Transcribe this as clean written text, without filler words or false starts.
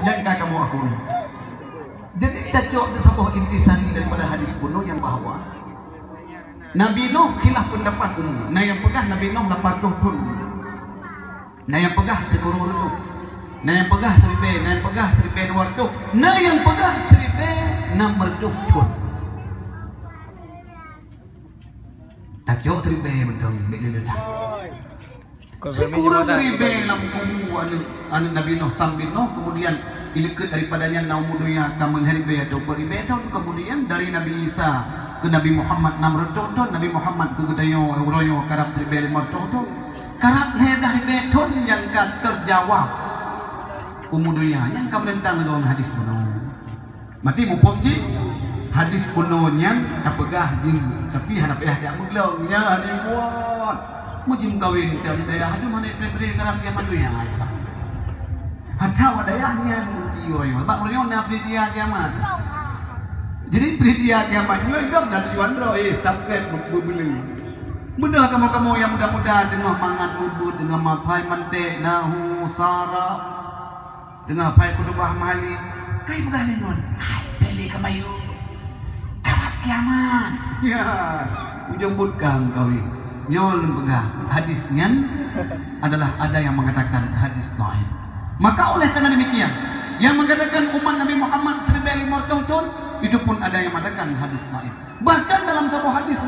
Yang kamu aku. Jadi cocok sebuah intisari daripada hadis kuno yang bahawa Nabi Nuh khilaf pendapat umum. Nah yang pegah Nabi Nuh 80 tahun. Nah yang pegah sekurung itu. Nah yang pegah 1000, nah yang pegah 1200, nah yang pegah 1600 tahun. Tajuk 1000 betul bila dah. Sekurang 1000 lampu anu Nabi Nuh sambil Nuh kemudian ileket daripadanya naumudunya kamul haribe atau beribe tahun kemudian dari Nabi Isa ke Nabi Muhammad 600 tahun, Nabi Muhammad ke gutayo royo karab 1500 tahun. Karab dari beton yang terjawab umudunya yang kamerentang dalam hadis kuno. Mati mupomji hadis kuno yang tapegah jeung tapi hadap dia muglongnya dibuat mujim kawin dan daya hadu mana pre karab yang manunya. Ada wadayahnya jiwa bak royo na dia kiamat. Jadi dia kiamat juga dari Wandro sampai berbeli. Mudah kamu yang muda-muda dengan mangan ubud dengan mapai mante nahu sarah dengan pai kudubah mali kai bukan dengan beli kemayu karab kiamat ya ujung budkam kawin nyol pegang hadisnya adalah ada yang mengatakan hadis dhaif. Maka oleh karena demikian yang mengatakan umat Nabi Muhammad 1500 tahun itu pun ada yang mengatakan hadis dhaif. Bahkan dalam sebuah hadis